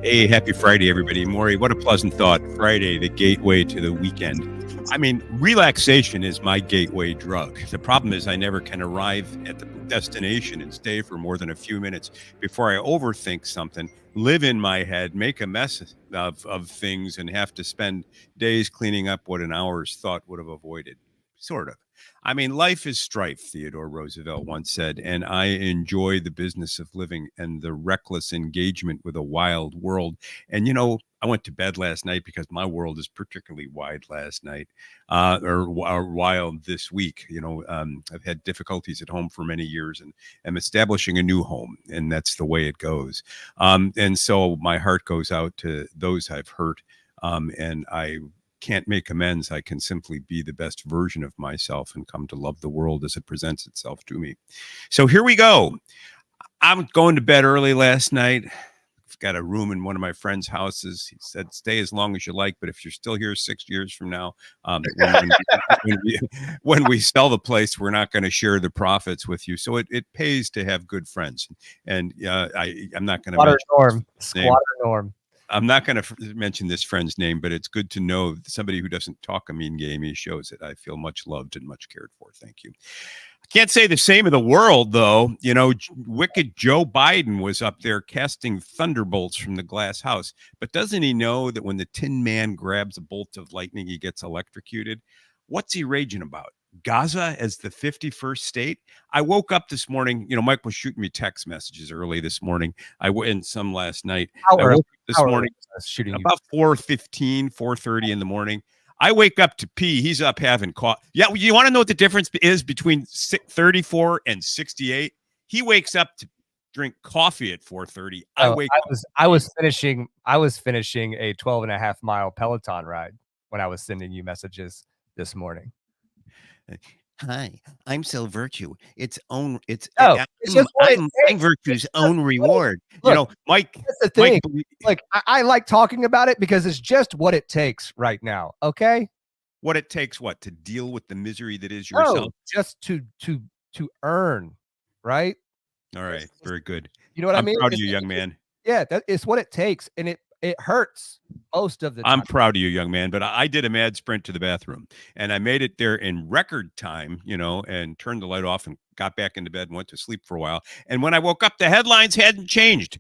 Hey, happy Friday, everybody. Maury, what a pleasant thought. Friday, the gateway to the weekend. I mean, relaxation is my gateway drug. The problem is I never can arrive at the destination and stay for more than a few minutes before I overthink something, live in my head, make a mess of things, and have to spend days cleaning up what an hour's thought would have avoided. Sort of. I mean, life is strife, Theodore Roosevelt once said, and I enjoy the business of living and the reckless engagement with a wild world. And, I went to bed last night because my world is particularly wide last night, or wild this week. I've had difficulties at home for many years and am establishing a new home, and that's the way it goes. And so my heart goes out to those I've hurt, and I can't make amends. I can simply be the best version of myself and come to love the world as it presents itself to me. So here we go. I'm going to bed early last night. I've got a room in one of my friend's houses. He said, stay as long as you like, but if you're still here 6 years from now, when we sell the place, we're not going to share the profits with you. So it pays to have good friends. And I'm not going to mention Squatter Norm. I'm not going to mention this friend's name, but it's good to know somebody who doesn't talk a mean game. He shows it. I feel much loved and much cared for. Thank you. I can't say the same of the world, though. Wicked Joe Biden was up there casting thunderbolts from the glass house. But doesn't he know that when the Tin Man grabs a bolt of lightning, he gets electrocuted? What's he raging about? Gaza as the 51st state? I woke up this morning. Mike was shooting me text messages early this morning. And some last night. I woke up this morning shooting about 4:15, 4:30 in the morning. I wake up to pee. He's up having coffee. Yeah, you want to know what the difference is between 34 and 68? He wakes up to drink coffee at 4:30. I was finishing a 12.5-mile Peloton ride when I was sending you messages this morning. Hi, I'm Sell Virtue. I'm Virtue's own reward. Look, Mike. That's the thing. I like talking about it because it's just what it takes right now. Okay. What it takes, to deal with the misery that is yourself? No, just to earn, right? All right, very good. You know what I mean? I'm proud of you, young man. Yeah, that is what it takes, and it hurts most of the time. I'm proud of you, young man, but I did a mad sprint to the bathroom, and I made it there in record time, and turned the light off and got back into bed and went to sleep for a while. And when I woke up, the headlines hadn't changed.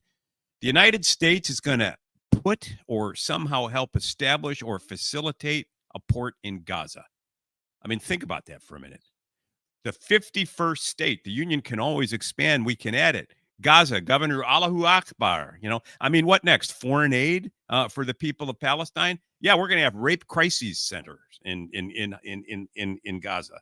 The United States is going to put or somehow help establish or facilitate a port in Gaza. I mean, think about that for a minute. The 51st state, the union can always expand. We can add it. Gaza, Governor Allahu Akbar. What next? Foreign aid for the people of Palestine? Yeah, we're going to have rape crises centers in Gaza.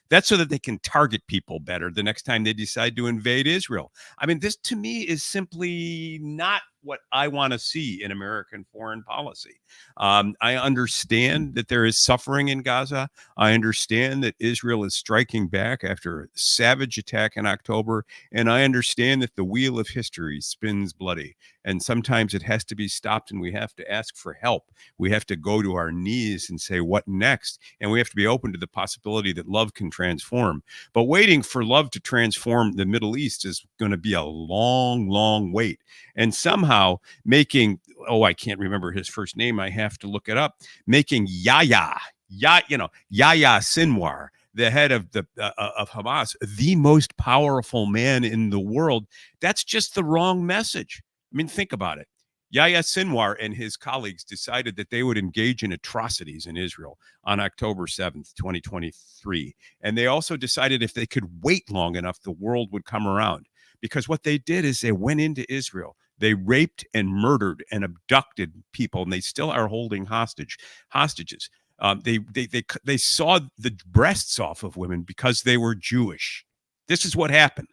That's so that they can target people better the next time they decide to invade Israel. This to me is simply not what I want to see in American foreign policy. I understand that there is suffering in Gaza. I understand that Israel is striking back after a savage attack in October. And I understand that the wheel of history spins bloody. And sometimes it has to be stopped and we have to ask for help. We have to go to our knees and say, what next? And we have to be open to the possibility that love can transform. But waiting for love to transform the Middle East is going to be a long, long wait. And somehow making, I can't remember his first name. I have to look it up. Making Yahya Sinwar, the head of of Hamas, the most powerful man in the world. That's just the wrong message. Think about it. Yahya Sinwar and his colleagues decided that they would engage in atrocities in Israel on October 7th, 2023. And they also decided if they could wait long enough, the world would come around. Because what they did is they went into Israel. They raped and murdered and abducted people, and they still are holding hostages. They saw the breasts off of women because they were Jewish. This is what happened.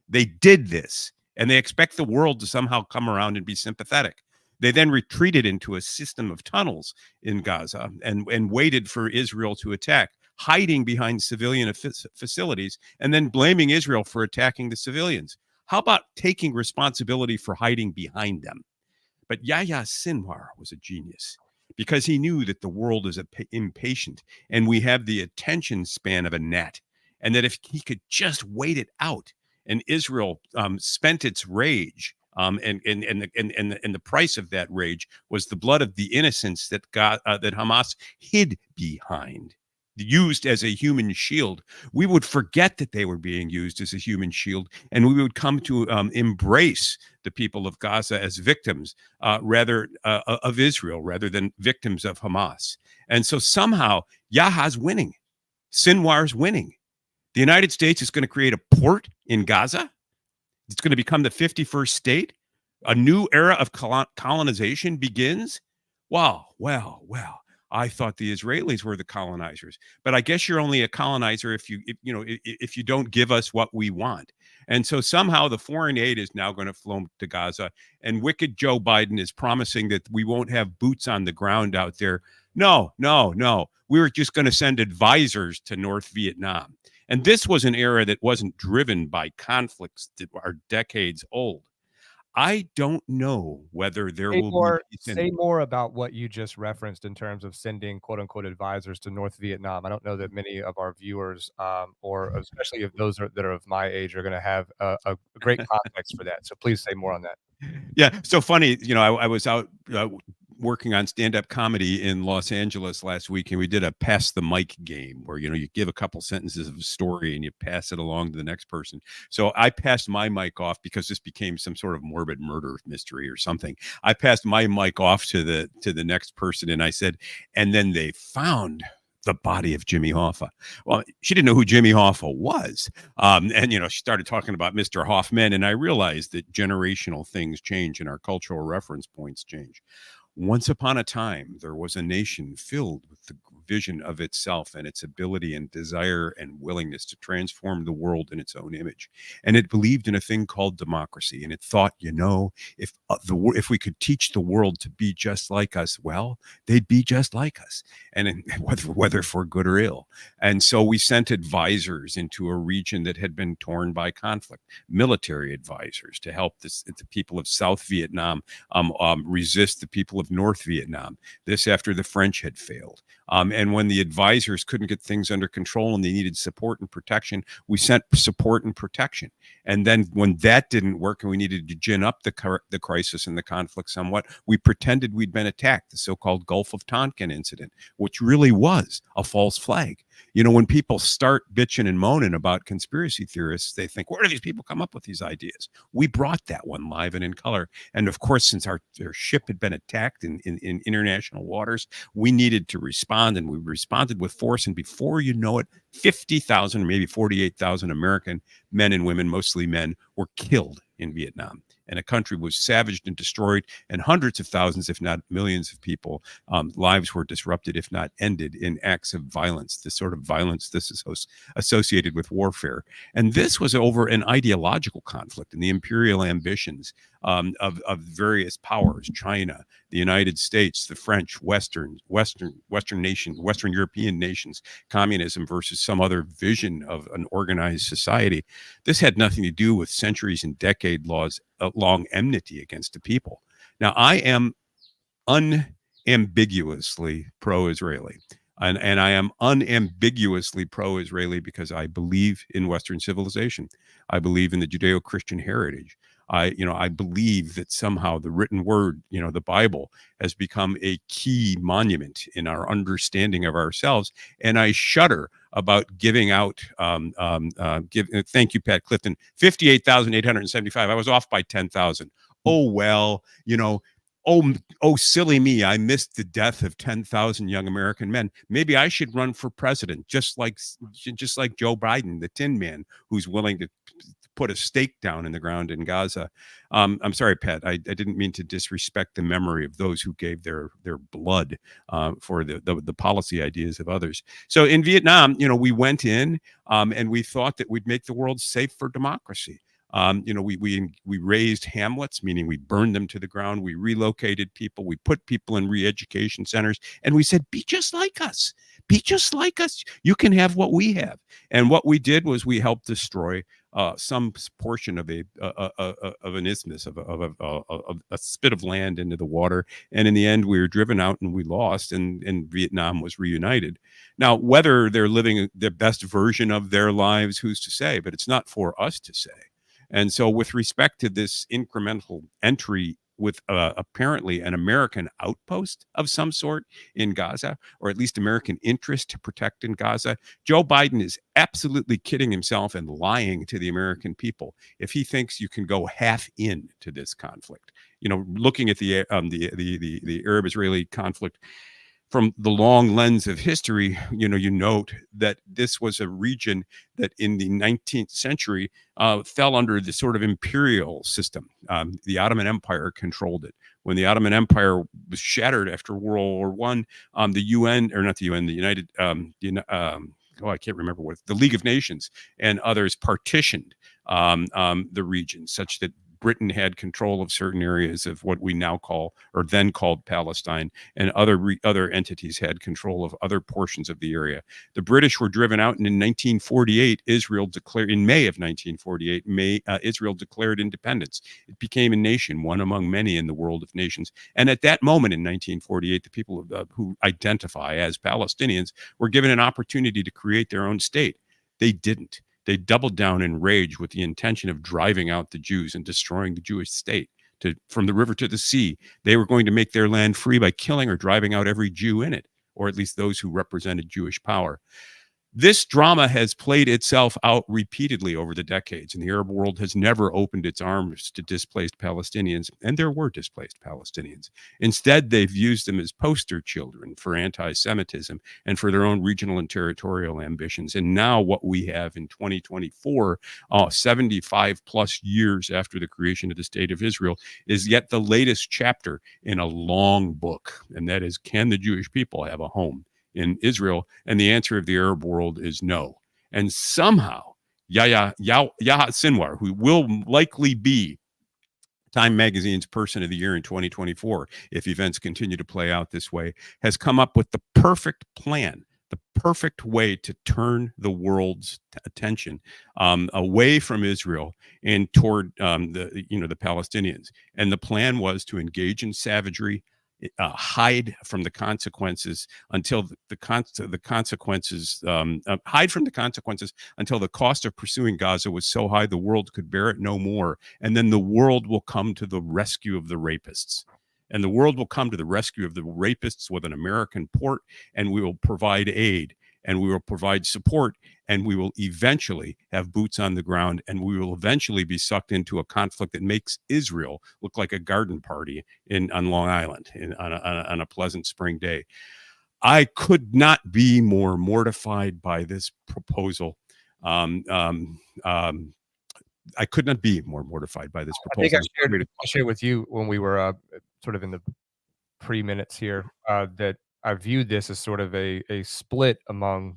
They did this, and they expect the world to somehow come around and be sympathetic. They then retreated into a system of tunnels in Gaza and waited for Israel to attack, hiding behind civilian facilities and then blaming Israel for attacking the civilians. How about taking responsibility for hiding behind them? But Yahya Sinwar was a genius because he knew that the world is impatient and we have the attention span of a gnat, and that if he could just wait it out and Israel spent its rage And the price of that rage was the blood of the innocents that Hamas hid behind, used as a human shield. We would forget that they were being used as a human shield, and we would come to embrace the people of Gaza as victims rather of Israel, rather than victims of Hamas. And so somehow Yaha's winning. Sinwar's winning. The United States is going to create a port in Gaza. It's going to become the 51st state. A new era of colonization begins. Wow, well. I thought the Israelis were the colonizers, but I guess you're only a colonizer if you don't give us what we want. And so somehow the foreign aid is now going to flow to Gaza, and wicked Joe Biden is promising that we won't have boots on the ground out there. No. We were just going to send advisors to North Vietnam. And this was an era that wasn't driven by conflicts that are decades old. I don't know whether there will be say more about what you just referenced in terms of sending quote unquote advisors to North Vietnam. I don't know that many of our viewers, or especially if those that are of my age, are going to have a great context for that. So please say more on that. Yeah, so funny. I was out working on stand-up comedy in Los Angeles last week, and we did a pass the mic game where you give a couple sentences of a story and you pass it along to the next person. So I passed my mic off because this became some sort of morbid murder mystery or something. I passed my mic off to the next person, and I said, and then they found the body of Jimmy Hoffa. Well, she didn't know who Jimmy Hoffa was. And she started talking about Mr. Hoffman, and I realized that generational things change and our cultural reference points change. Once upon a time, there was a nation filled with the vision of itself and its ability and desire and willingness to transform the world in its own image. And it believed in a thing called democracy. And it thought, if we could teach the world to be just like us, well, they'd be just like us, and whether for good or ill. And so we sent advisors into a region that had been torn by conflict, military advisors to help the people of South Vietnam resist the people of North Vietnam. This after the French had failed. And when the advisors couldn't get things under control and they needed support and protection, we sent support and protection. And then when that didn't work and we needed to gin up the crisis and the conflict somewhat, we pretended we'd been attacked, the so-called Gulf of Tonkin incident, which really was a false flag. When people start bitching and moaning about conspiracy theorists, they think, where do these people come up with these ideas? We brought that one live and in color. And of course, since their ship had been attacked in international waters, we needed to respond, and we responded with force. And before you know it, 50,000 or maybe 48,000 American men and women, mostly men, were killed in Vietnam. And a country was savaged and destroyed, and hundreds of thousands, if not millions of people, lives were disrupted, if not ended, in acts of violence, the sort of violence this is associated with warfare. And this was over an ideological conflict and the imperial ambitions of various powers: China, the United States, the French, Western nations, Western European nations, communism versus some other vision of an organized society. This had nothing to do with centuries and long enmity against the people. Now, I am unambiguously pro-Israeli. And I am unambiguously pro-Israeli because I believe in Western civilization. I believe in the Judeo-Christian heritage. I believe that somehow the written word, the Bible, has become a key monument in our understanding of ourselves. And I shudder about giving out, thank you, Pat Clifton, 58,875. I was off by 10,000. Oh, well, oh, silly me. I missed the death of 10,000 young American men. Maybe I should run for president, just like Joe Biden, the Tin Man, who's willing to put a stake down in the ground in Gaza. I'm sorry, Pat. I didn't mean to disrespect the memory of those who gave their blood for the policy ideas of others. So in Vietnam, we went in and we thought that we'd make the world safe for democracy. We raised hamlets, meaning we burned them to the ground. We relocated people. We put people in re-education centers, and we said, be just like us. Be just like us. You can have what we have. And what we did was we helped destroy some portion of an isthmus, of a spit of land into the water. And in the end, we were driven out and we lost, and Vietnam was reunited. Now, whether they're living the best version of their lives, who's to say? But it's not for us to say. And so, with respect to this incremental entry with apparently an American outpost of some sort in Gaza, or at least American interest to protect in Gaza, Joe Biden is absolutely kidding himself and lying to the American people if he thinks you can go half in to this conflict. You know, looking at the Arab-Israeli conflict from the long lens of history, you note that this was a region that in the 19th century fell under the sort of imperial system. The Ottoman Empire controlled it. When the Ottoman Empire was shattered after World War One, the UN, or not the UN, the United, I can't remember what, the League of Nations and others partitioned the region such that Britain had control of certain areas of what we now call, or then called, Palestine, and other entities had control of other portions of the area. The British were driven out, and in 1948, in May of 1948, Israel declared independence. It became a nation, one among many in the world of nations. And at that moment in 1948, the people who identify as Palestinians were given an opportunity to create their own state. They didn't. They doubled down in rage with the intention of driving out the Jews and destroying the Jewish state from the river to the sea. They were going to make their land free by killing or driving out every Jew in it, or at least those who represented Jewish power. This drama has played itself out repeatedly over the decades, and the Arab world has never opened its arms to displaced Palestinians, and there were displaced Palestinians. Instead, they've used them as poster children for anti-Semitism and for their own regional and territorial ambitions. And now what we have in 2024, 75 plus years after the creation of the State of Israel, is yet the latest chapter in a long book, and that is, can the Jewish people have a home in Israel? And the answer of the Arab world is no. And somehow Yahya Sinwar, who will likely be Time Magazine's Person of the Year in 2024, if events continue to play out this way, has come up with the perfect plan, the perfect way to turn the world's attention away from Israel and toward the Palestinians. And the plan was to engage in savagery, hide from the consequences until hide from the consequences until the cost of pursuing Gaza was so high the world could bear it no more, and then the world will come to the rescue of the rapists. And the world will come to the rescue of the rapists with an American port, and we will provide aid, and we will provide support, and we will eventually have boots on the ground, and we will eventually be sucked into a conflict that makes Israel look like a garden party on Long Island on a pleasant spring day. I could not be more mortified by this proposal. I could not be more mortified by this proposal. I think I shared with you when we were sort of in the pre-minutes here that I viewed this as sort of a split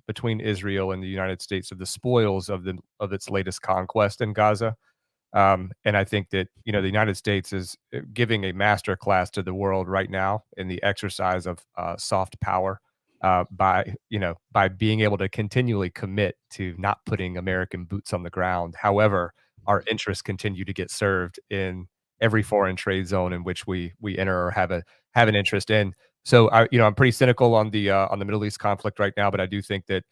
between Israel and the United States of the spoils of its latest conquest in Gaza. And I think that, the United States is giving a master class to the world right now in the exercise of soft power by being able to continually commit to not putting American boots on the ground. However, our interests continue to get served in every foreign trade zone in which we enter or have an interest in. So I'm pretty cynical on the Middle East conflict right now, but I do think that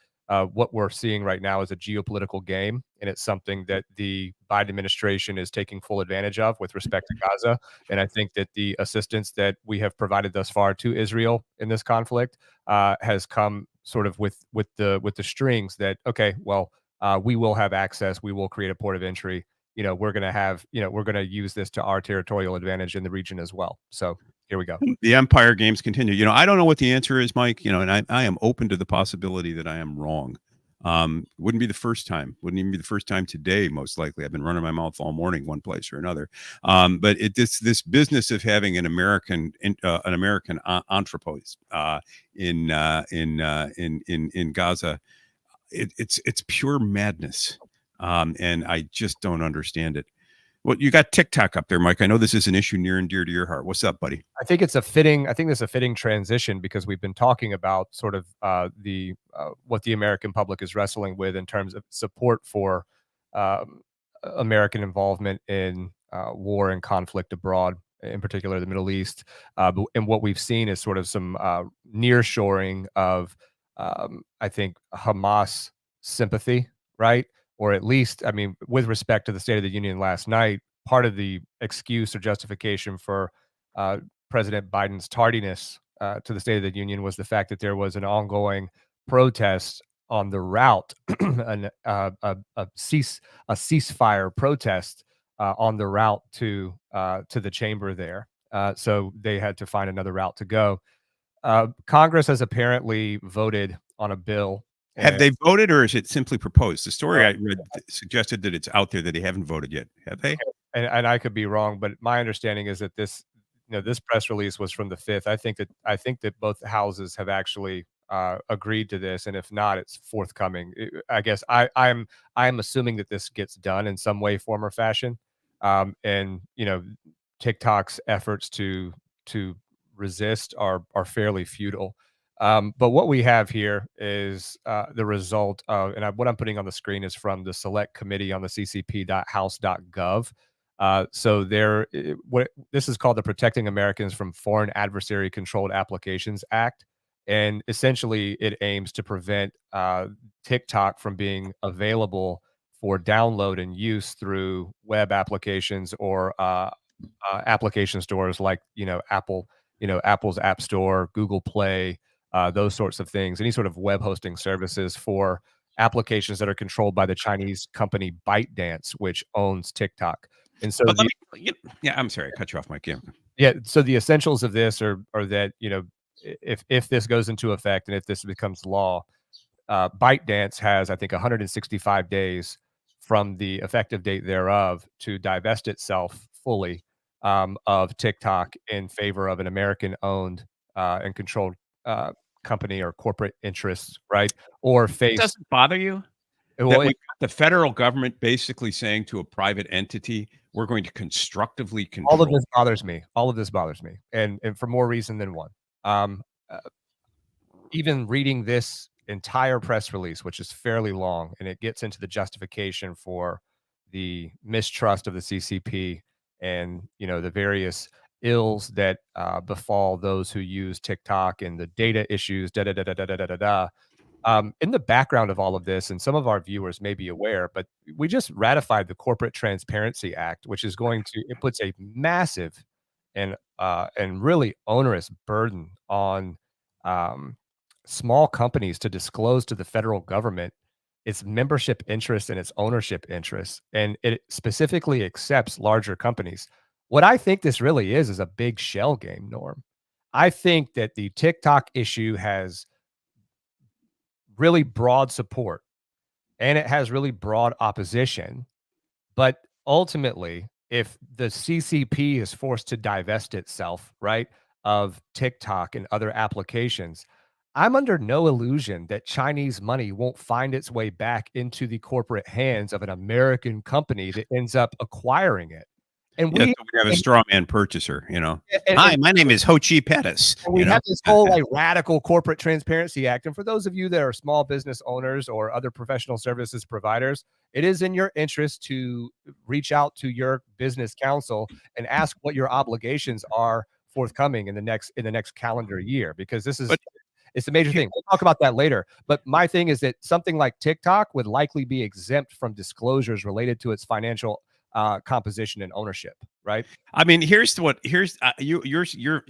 what we're seeing right now is a geopolitical game, and it's something that the Biden administration is taking full advantage of with respect to Gaza. And I think that the assistance that we have provided thus far to Israel in this conflict has come sort of with the strings that, okay, well, we will have access, we will create a port of entry. We're going to use this to our territorial advantage in the region as well. So here we go. The empire games continue. I don't know what the answer is, Mike, and I am open to the possibility that I am wrong. Wouldn't be the first time. Wouldn't even be the first time today, most likely. I've been running my mouth all morning, one place or another. But this business of having an American entrepôt in Gaza, it's pure madness, and I just don't understand it. Well, you got TikTok up there, Mike. I know this is an issue near and dear to your heart. What's up, buddy? I think there's a fitting transition because we've been talking about sort of what the American public is wrestling with in terms of support for American involvement in war and conflict abroad, in particular the Middle East. And what we've seen is sort of some nearshoring of, I think, Hamas sympathy, right? or at least, I mean, with respect to the State of the Union last night, part of the excuse or justification for uh, President Biden's tardiness to the State of the Union was the fact that there was an ongoing protest on the route, a ceasefire protest on the route to the chamber there. So they had to find another route to go. Congress has apparently voted on a bill. Have they voted, or is it simply proposed? The story Uh, I read suggested that it's out there that they haven't voted yet. Have they? and I could be wrong, but my understanding is that this press release was from the 5th. I think that both houses have actually agreed to this, and if not, it's forthcoming. I guess I'm assuming that this gets done in some way, form, or fashion. And TikTok's efforts to resist are fairly futile. But what we have here is the result of, and what I'm putting on the screen is from the Select Committee on the ccp.house.gov. So this is called the Protecting Americans from Foreign Adversary Controlled Applications Act. And essentially, it aims to prevent TikTok from being available for download and use through web applications or application stores like Apple's App Store, Google Play, those sorts of things. Any sort of web hosting services for applications that are controlled by the Chinese company ByteDance, which owns TikTok. And so, But let me, yeah, I'm sorry, I cut you off, Mike. yeah. So the essentials of this are that if this goes into effect and if this becomes law, ByteDance has, I think, 165 days from the effective date thereof to divest itself fully of TikTok in favor of an American-owned and controlled company or corporate interests, right? Or It face doesn't bother you that well, we got the federal government basically saying to a private entity, we're going to constructively control. all of this bothers me. All of this bothers me, and for more reason than one. Um, uh, Even reading this entire press release, which is fairly long, and it gets into the justification for the mistrust of the CCP and the various ills that befall those who use TikTok and the data issues. Da da da da da da da da. Da. In the background of all of this, and some of our viewers may be aware, but we just ratified the Corporate Transparency Act, which is it puts a massive and really onerous burden on um, small companies to disclose to the federal government its membership interests and its ownership interests, and it specifically accepts larger companies. What I think this really is a big shell game, Norm. I think that the TikTok issue has really broad support and it has really broad opposition. But ultimately, if the CCP is forced to divest itself, right, of TikTok and other applications, I'm under no illusion that Chinese money won't find its way back into the corporate hands of an American company that ends up acquiring it. And Yeah, we so we have a straw man purchaser, and, Hi, my name is Ho Chi Pettis. and we have this whole radical corporate transparency act. And for those of you that are small business owners or other professional services providers, it is in your interest to reach out to your business counsel and ask what your obligations are forthcoming in the next calendar year, because But it's a major thing. We'll talk about that later. But my thing is that something like TikTok would likely be exempt from disclosures related to its financial composition and ownership, right? I mean, you're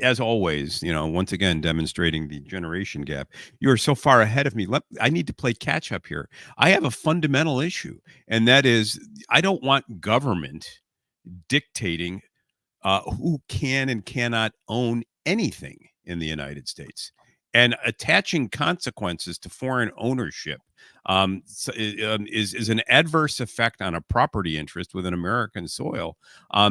as always, once again demonstrating the generation gap. You're so far ahead of me. I need to play catch up here. I have a fundamental issue, and that is I don't want government dictating who can and cannot own anything in the United States, and attaching consequences to foreign ownership is an adverse effect on a property interest within American soil. I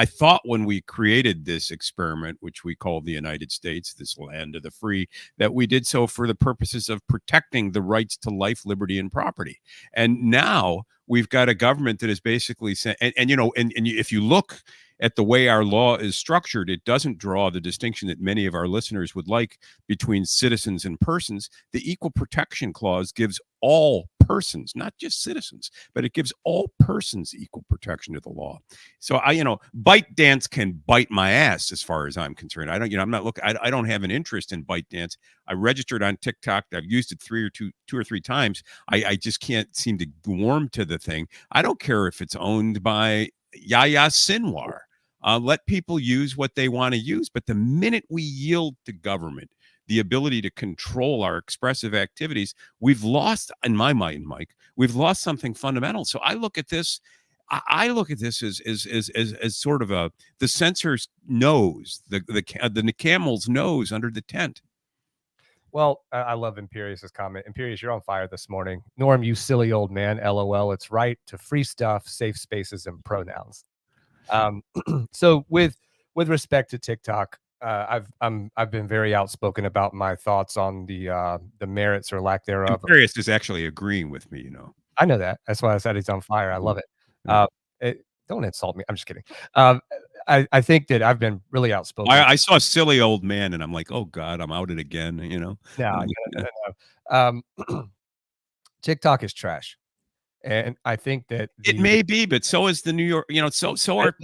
thought when we created this experiment, which we call the United States, this land of the free, that we did so for the purposes of protecting the rights to life, liberty, and property. And now we've got a government that is basically saying, if you look at the way our law is structured, it doesn't draw the distinction that many of our listeners would like between citizens and persons. The Equal Protection Clause gives all persons, not just citizens, but it gives all persons equal protection to the law. So ByteDance can bite my ass as far as I'm concerned. I'm not looking. I don't have an interest in ByteDance. I registered on TikTok. I've used it two or three times. I just can't seem to warm to the thing. I don't care if it's owned by Yahya Sinwar. Let people use what they want to use. But the minute we yield to government the ability to control our expressive activities, we've lost, in my mind, Mike, we've lost something fundamental. So I look at this. I look at this as sort of the censor's nose, the camel's nose under the tent. Well, I love Imperious's comment. Imperious, you're on fire this morning. Norm, you silly old man. LOL. It's right to free stuff, safe spaces, and pronouns. So with respect to TikTok, I've been very outspoken about my thoughts on the merits or lack thereof. Imperious is actually agreeing with me. I know that. That's why I said he's on fire. I love it. Don't insult me. I'm just kidding. I think that I've been really outspoken. I saw a silly old man, and I'm like, oh God, I'm outed again. No. TikTok is trash. And I think that it may be, but so is the New York, so are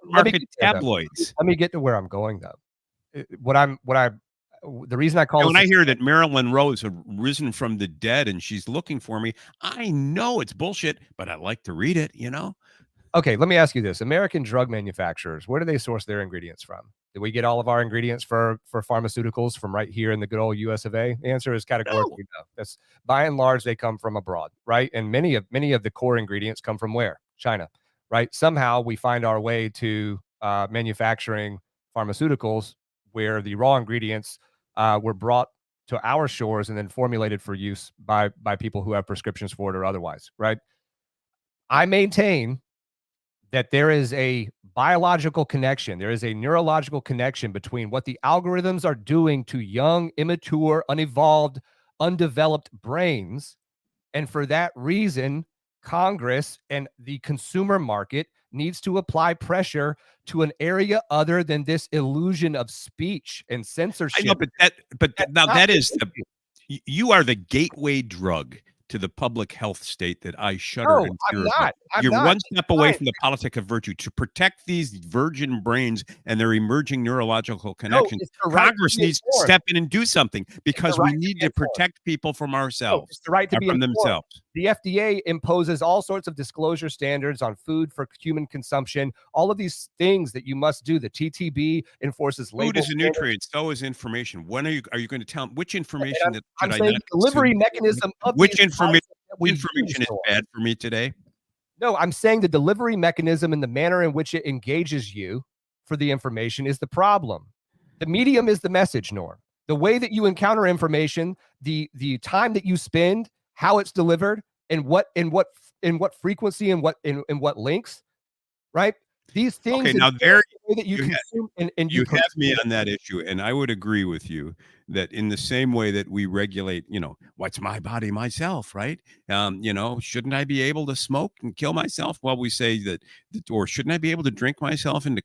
market tabloids. Let me get to where I'm going, though. The reason I call when I hear that Marilyn Rose had risen from the dead and she's looking for me, I know it's bullshit, but I like to read it, Okay, let me ask you this. American drug manufacturers, where do they source their ingredients from? Do we get all of our ingredients for pharmaceuticals from right here in the good old US of A? The answer is categorically no. That's by and large, they come from abroad, right? And many of the core ingredients come from where? China, right? Somehow we find our way to manufacturing pharmaceuticals where the raw ingredients were brought to our shores and then formulated for use by people who have prescriptions for it or otherwise, right? I maintain that there is a biological connection. There is a neurological connection between what the algorithms are doing to young, immature, unevolved, undeveloped brains. And for that reason, Congress and the consumer market needs to apply pressure to an area other than this illusion of speech and censorship. I know, you are the gateway drug to the public health state that I shudder and fear about. You're one step away from the politic of virtue to protect these virgin brains and their emerging neurological connections. Congress needs to step in and do something because we need to protect people from ourselves, it's the right to be from themselves. The FDA imposes all sorts of disclosure standards on food for human consumption. All of these things that you must do. The TTB enforces label. Food is a nutrient. So is information. When are you going to tell them which information that I'm saying delivery mechanism of which information is bad for me today? No, I'm saying the delivery mechanism and the manner in which it engages you for the information is the problem. The medium is the message, Norm. The way that you encounter information, the time that you spend, how it's delivered, and what frequency and what links, right? These things. Okay, now there that you consume and you have me on that issue, and I would agree with you that in the same way that we regulate, what's my body, myself, right? Shouldn't I be able to smoke and kill myself? Well, we say that, or shouldn't I be able to drink myself into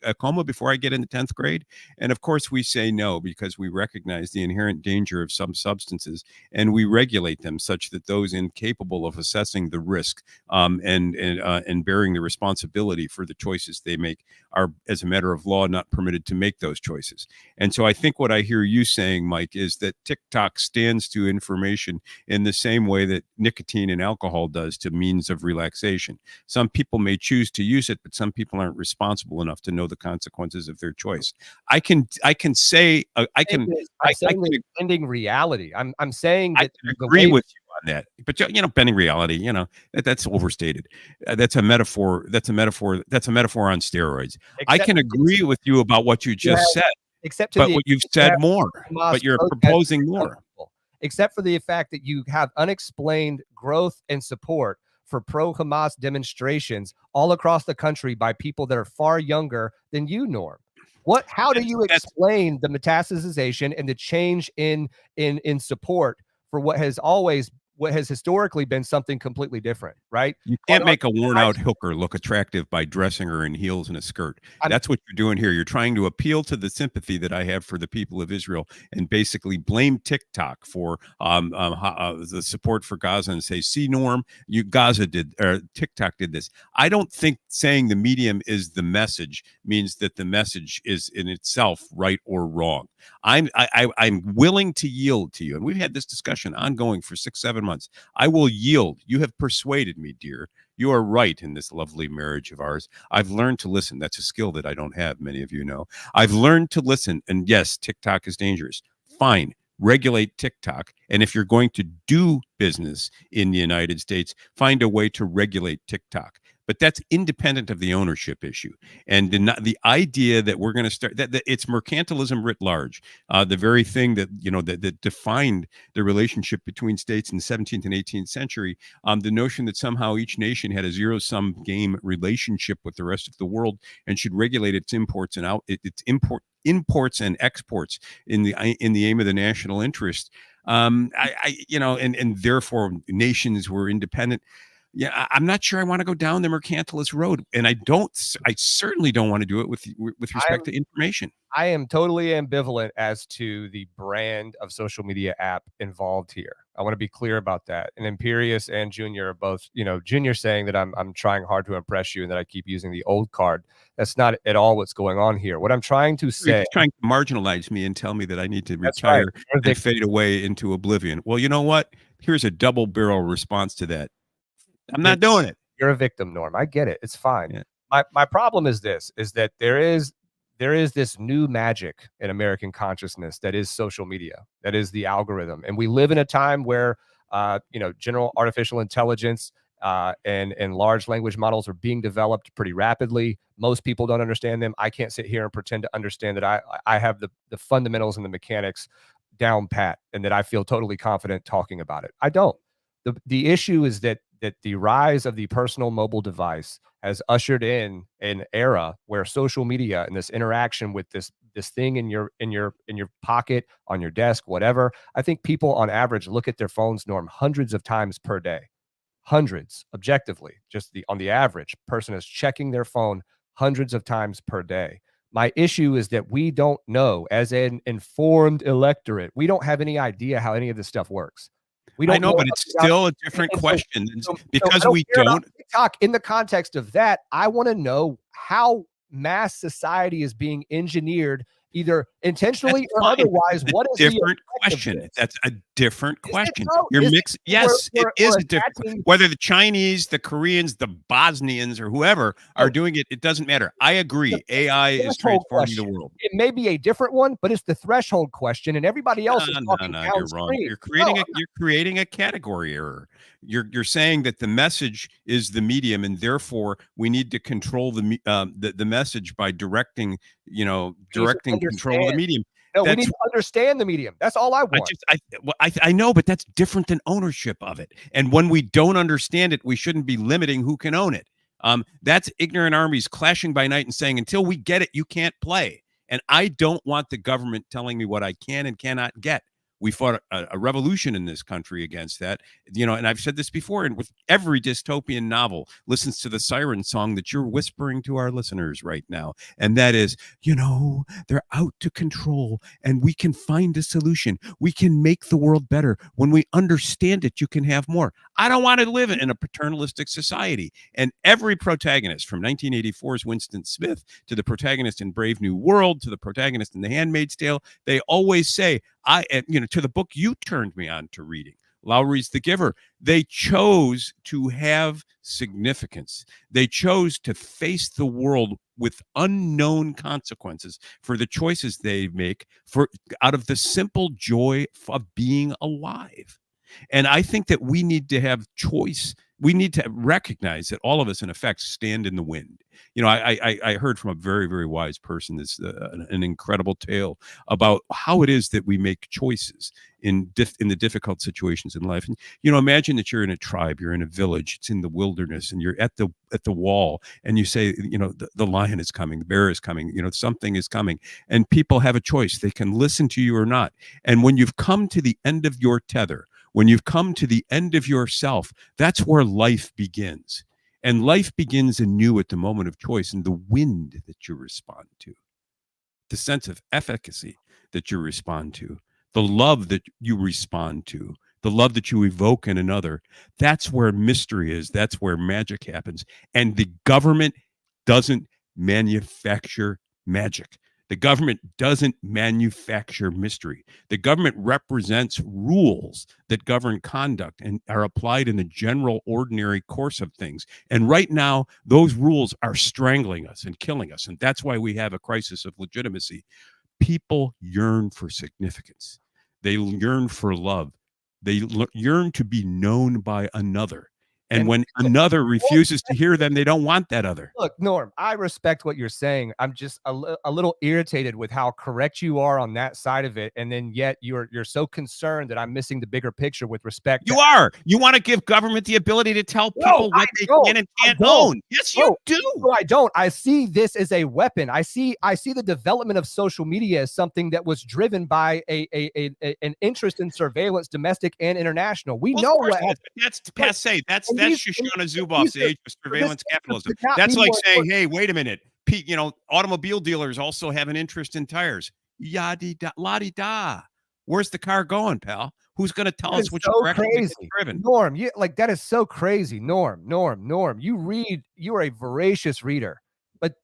a coma before I get into 10th grade? And of course, we say no because we recognize the inherent danger of some substances, and we regulate them such that those incapable of assessing the risk and bearing the responsibility for the choices they make are, as a matter of law, not permitted to make those choices. And so I think what I hear you saying, Mike, is that TikTok stands to information in the same way that nicotine and alcohol does to means of relaxation. Some people may choose to use it, but some people aren't responsible enough to know the consequences of their choice. I'm bending reality. I'm saying that I agree with you on that, but bending reality, that's overstated. That's a metaphor. That's a metaphor on steroids. I can agree with you about what you just said. But what you've said more, but you're proposing more. Except for the fact that you have unexplained growth and support for pro-Hamas demonstrations all across the country by people that are far younger than you, Norm. How do you explain the metastasization and the change in support for what has always what has historically been something completely different, right? You can't make a worn-out hooker look attractive by dressing her in heels and a skirt. That's what you're doing here. You're trying to appeal to the sympathy that I have for the people of Israel and basically blame TikTok for the support for Gaza and say, see, Norm, TikTok did this. I don't think saying the medium is the message means that the message is in itself right or wrong. I'm willing to yield to you, and we've had this discussion ongoing for 6-7 months. I will yield. You have persuaded me, dear. You are right in this lovely marriage of ours. I've learned to listen. That's a skill that I don't have, many of you know. I've learned to listen, and yes, TikTok is dangerous. Fine. Regulate TikTok. And if you're going to do business in the United States, find a way to regulate TikTok. But that's independent of the ownership issue. And the idea that we're going to start, that it's mercantilism writ large, the very thing that, that defined the relationship between states in the 17th and 18th century, the notion that somehow each nation had a zero-sum game relationship with the rest of the world and should regulate its imports and imports and exports in the aim of the national interest. And therefore nations were independent. Yeah, I'm not sure I want to go down the mercantilist road, and I certainly don't want to do it with respect to information. I am totally ambivalent as to the brand of social media app involved here. I want to be clear about that. And Imperius and Junior are both, Junior saying that I'm trying hard to impress you and that I keep using the old card. That's not at all what's going on here. What I'm trying to say, you're trying to marginalize me and tell me that I need to retire and fade away into oblivion. Well, you know what? Here's a double barrel response to that. I'm not doing it. You're a victim, Norm. I get it. It's fine. Yeah. My problem is that there is this new magic in American consciousness that is social media, that is the algorithm. And we live in a time where, general artificial intelligence and large language models are being developed pretty rapidly. Most people don't understand them. I can't sit here and pretend to understand that I have the fundamentals and the mechanics down pat and that I feel totally confident talking about it. I don't. The issue is that the rise of the personal mobile device has ushered in an era where social media and this interaction with this thing in your pocket, on your desk, whatever. I think people on average look at their phones, Norm, hundreds of times per day. Hundreds, objectively. Just on the average person is checking their phone hundreds of times per day. My issue is that we don't know, as an informed electorate, we don't have any idea how any of this stuff works. I know, but it's still a different question because we don't talk in the context of that. I want to know how mass society is being engineered, either intentionally or otherwise. What is different question? That's a different question. You're mixing. Yes, it is a different. Whether the Chinese, the Koreans, the Bosnians, or whoever are doing it, it doesn't matter. I agree. AI is transforming the world. It may be a different one, but it's the threshold question, and everybody else is talking downstream. You're wrong. You're creating a category error. You're saying that the message is the medium, and therefore we need to control the message by directing control of the medium. No, we need to understand the medium. That's all I want. I know, but that's different than ownership of it. And when we don't understand it, we shouldn't be limiting who can own it. That's ignorant armies clashing by night and saying, until we get it, you can't play. And I don't want the government telling me what I can and cannot get. We fought a revolution in this country against that, and I've said this before, and with every dystopian novel listens to the siren song that you're whispering to our listeners right now. And that is, they're out to control and we can find a solution. We can make the world better. When we understand it, you can have more. I don't want to live in a paternalistic society. And every protagonist from 1984's Winston Smith to the protagonist in Brave New World, to the protagonist in The Handmaid's Tale, they always say, to the book you turned me on to reading, Lowry's The Giver, they chose to have significance. They chose to face the world with unknown consequences for the choices they make out of the simple joy of being alive. And I think that we need to have choice. We need to recognize that all of us, in effect, stand in the wind. I heard from a very, very wise person an incredible tale about how it is that we make choices in the difficult situations in life. And imagine that you're in a tribe, you're in a village, it's in the wilderness, and you're at the wall, and you say, the lion is coming, the bear is coming, something is coming, and people have a choice. They can listen to you or not. And when you've come to the end of your tether, when you've come to the end of yourself, that's where life begins. And life begins anew at the moment of choice, and the wind that you respond to, the sense of efficacy that you respond to, the love that you respond to, the love that you evoke in another. That's where mystery is. That's where magic happens. And the government doesn't manufacture magic. The government doesn't manufacture mystery. The government represents rules that govern conduct and are applied in the general, ordinary course of things. And right now, those rules are strangling us and killing us. And that's why we have a crisis of legitimacy. People yearn for significance. They yearn for love. They yearn to be known by another. And when another refuses to hear them, they don't want that other. Look, Norm, I respect what you're saying. I'm just a little irritated with how correct you are on that side of it, and then yet you're so concerned that I'm missing the bigger picture with respect. You are. You want to give government the ability to tell people what they can and can't own. Yes, you do. No, I don't. I see this as a weapon. I see the development of social media as something that was driven by an interest in surveillance, domestic and international. We know what that's passe. That's Shoshana Zuboff's age of surveillance capitalism. That's like saying, hey, wait a minute. Automobile dealers also have an interest in tires. Yada la di da. Where's the car going, pal? Who's going to tell us which direction it's driven? Norm, that is so crazy. Norm. You are a voracious reader, but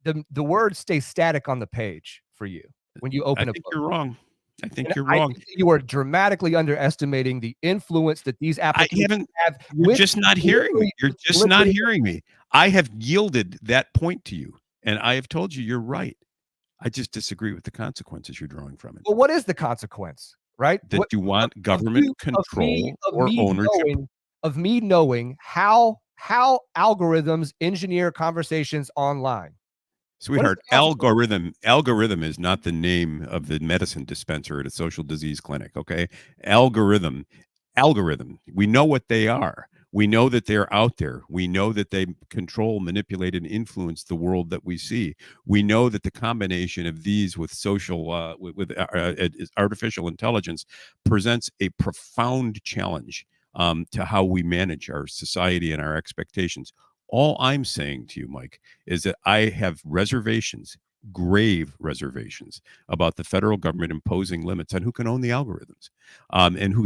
the words stay static on the page for you when you open a book. You're wrong. I think you're wrong. You are dramatically underestimating the influence that these applications have. You're just not hearing me. You're just not hearing me. I have yielded that point to you, and I have told you you're right. I just disagree with the consequences you're drawing from it. Well, what is the consequence, right? That you want government control or ownership. Of me knowing how algorithms engineer conversations online. Sweetheart, algorithm is not the name of the medicine dispenser at a social disease clinic, okay? Algorithm. We know what they are. We know that they're out there. We know that they control, manipulate, and influence the world that we see. We know that the combination of these with artificial intelligence presents a profound challenge to how we manage our society and our expectations. All I'm saying to you, Mike, is that I have reservations, grave reservations, about the federal government imposing limits on who can own the algorithms, and who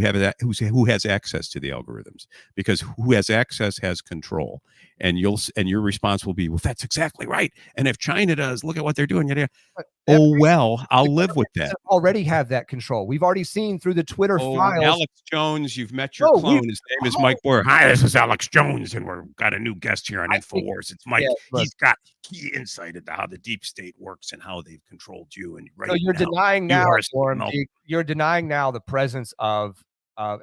has access to the algorithms. Because who has access has control, and your response will be, well, that's exactly right. And if China does, look at what they're doing. Oh, well, I'll live with that. Already have that control. We've already seen through the Twitter files. Alex Jones, you've met your clone. His name is Mike Boyer. Hi, this is Alex Jones, and we've got a new guest here on InfoWars. It's Mike. He's got key insight into how the deep state works and how they've controlled you. And you're denying now, you're denying now the presence of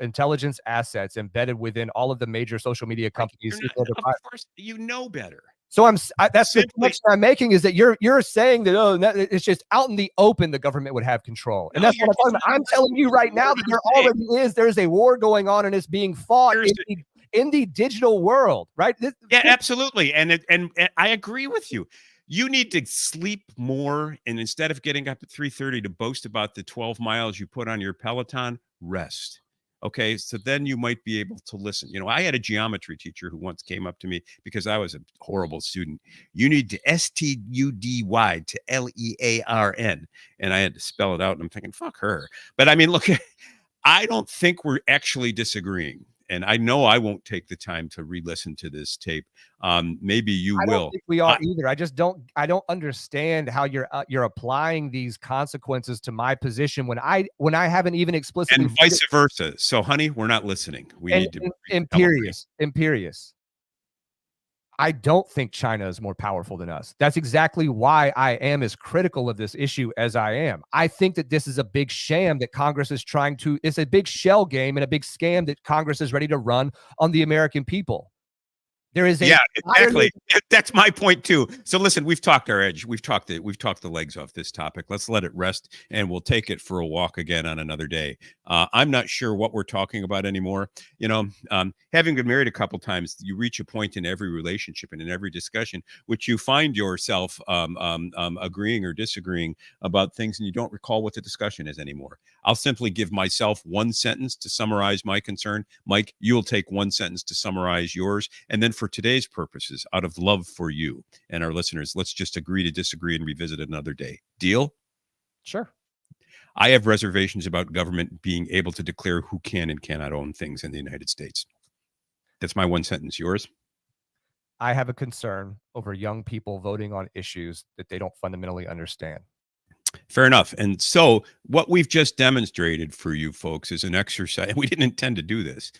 intelligence assets embedded within all of the major social media companies. Of course, you know better. So that's the connection I'm making, is that you're saying that it's just out in the open the government would have control, and that's what I'm talking about. I'm telling you right now that there already is. There's a war going on, and it's being fought in the digital world, right? Absolutely, and I agree with you. You need to sleep more, and instead of getting up at 3:30 to boast about the 12 miles you put on your Peloton, rest. Okay, so then you might be able to listen. I had a geometry teacher who once came up to me because I was a horrible student. You need to STUDY to LEARN. And I had to spell it out, and I'm thinking, fuck her. But I mean, look, I don't think we're actually disagreeing. And I know I won't take the time to re-listen to this tape. Maybe you will. I don't think we are either. I don't understand how you're applying these consequences to my position when I haven't even explicitly, and vice versa. So, honey, we're not listening. We need to imperious. I don't think China is more powerful than us. That's exactly why I am as critical of this issue as I am. I think that this is a big sham that Congress is it's a big shell game and a big scam that Congress is ready to run on the American people. There is a Yeah, exactly. That's my point too. So listen, we've talked our edge. We've talked the legs off this topic. Let's let it rest, and we'll take it for a walk again on another day. I'm not sure what we're talking about anymore. Having been married a couple times, you reach a point in every relationship and in every discussion which you find yourself agreeing or disagreeing about things, and you don't recall what the discussion is anymore. I'll simply give myself one sentence to summarize my concern. Mike, you'll take one sentence to summarize yours, and then for today's purposes, out of love for you and our listeners, let's just agree to disagree and revisit it another day. Deal? Sure. I have reservations about government being able to declare who can and cannot own things in the United States. That's my one sentence. Yours? I have a concern over young people voting on issues that they don't fundamentally understand. Fair enough. And so what we've just demonstrated for you folks is an exercise, and we didn't intend to do this,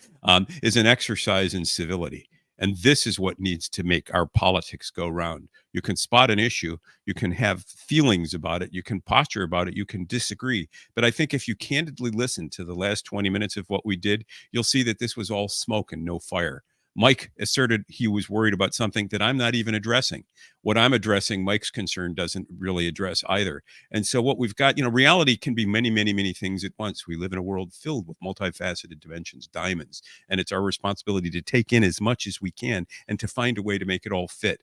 is an exercise in civility. And this is what needs to make our politics go round. You can spot an issue, you can have feelings about it, you can posture about it, you can disagree. But I think if you candidly listen to the last 20 minutes of what we did, you'll see that this was all smoke and no fire. Mike asserted he was worried about something that I'm not even addressing. What I'm addressing, Mike's concern doesn't really address either. And so what we've got, reality can be many, many, many things at once. We live in a world filled with multifaceted dimensions, diamonds, and it's our responsibility to take in as much as we can and to find a way to make it all fit.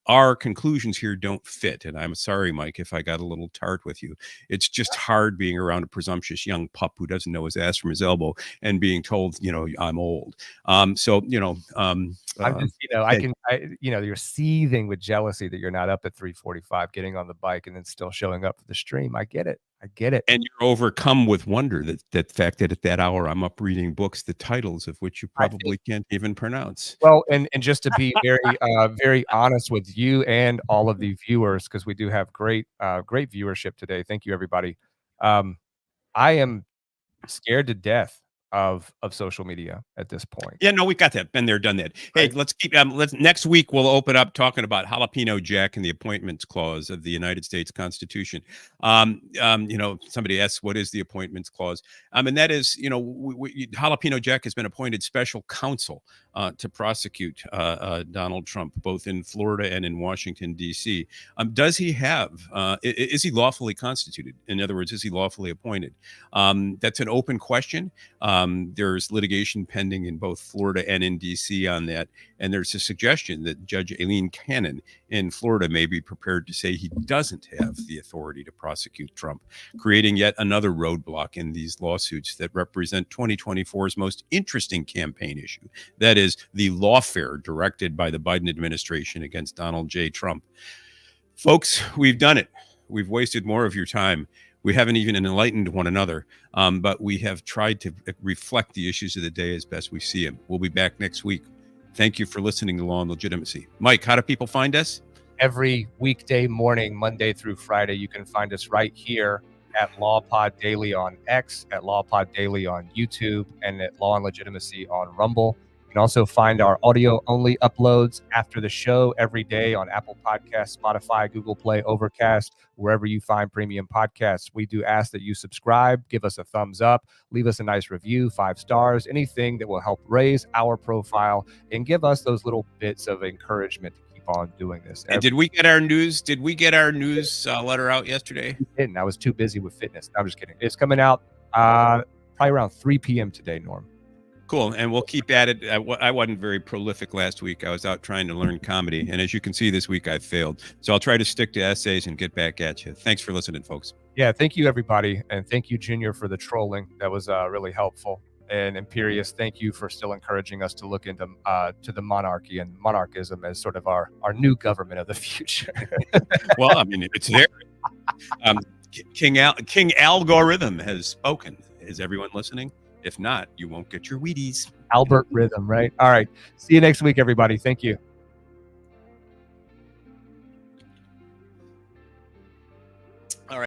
Our conclusions here don't fit. And I'm sorry, Mike, if I got a little tart with you. It's just hard being around a presumptuous young pup who doesn't know his ass from his elbow and being told, I'm old. I'm just, you're seething with jealousy that you're not up at 3:45 getting on the bike and then still showing up for the stream. I get it. And you're overcome with wonder that fact that at that hour I'm up reading books, the titles of which you probably can't even pronounce. Well, and just to be very, very honest with you and all of the viewers, because we do have great viewership today. Thank you, everybody. I am scared to death of social media at this point. Yeah, no, we got that. Been there, done that. Hey, let's keep. Next week we'll open up talking about Jalapeno Jack and the Appointments Clause of the United States Constitution. Somebody asks, what is the Appointments Clause? And that is, Jalapeno Jack has been appointed special counsel to prosecute Donald Trump, both in Florida and in Washington, D.C. Does he have? Is he lawfully constituted? In other words, is he lawfully appointed? That's an open question. There's litigation pending in both Florida and in D.C. on that. And there's a suggestion that Judge Aileen Cannon in Florida may be prepared to say he doesn't have the authority to prosecute Trump, creating yet another roadblock in these lawsuits that represent 2024's most interesting campaign issue. That is the lawfare directed by the Biden administration against Donald J. Trump. Folks, we've done it. We've wasted more of your time. We haven't even enlightened one another, but we have tried to reflect the issues of the day as best we see them. We'll be back next week. Thank you for listening to Law and Legitimacy. Mike, how do people find us? Every weekday morning, Monday through Friday, you can find us right here at Law Pod Daily on X, at Law Pod Daily on YouTube, and at Law and Legitimacy on Rumble. You can also find our audio-only uploads after the show every day on Apple Podcasts, Spotify, Google Play, Overcast, wherever you find premium podcasts. We do ask that you subscribe, give us a thumbs up, leave us a nice review, 5 stars, anything that will help raise our profile and give us those little bits of encouragement to keep on doing this. And did we get our news? Did we get our news letter out yesterday? We didn't. I was too busy with fitness. No, I'm just kidding. It's coming out probably around 3 p.m. today, Norm. Cool. And we'll keep at it. I wasn't very prolific last week. I was out trying to learn comedy. And as you can see, this week I failed. So I'll try to stick to essays and get back at you. Thanks for listening, folks. Yeah. Thank you, everybody. And thank you, Junior, for the trolling. That was really helpful. And Imperious, thank you for still encouraging us to look into to the monarchy and monarchism as sort of our new government of the future. Well, I mean, it's there. King Algorithm has spoken. Is everyone listening? If not, you won't get your Wheaties. Albert Rhythm, right? All right. See you next week, everybody. Thank you.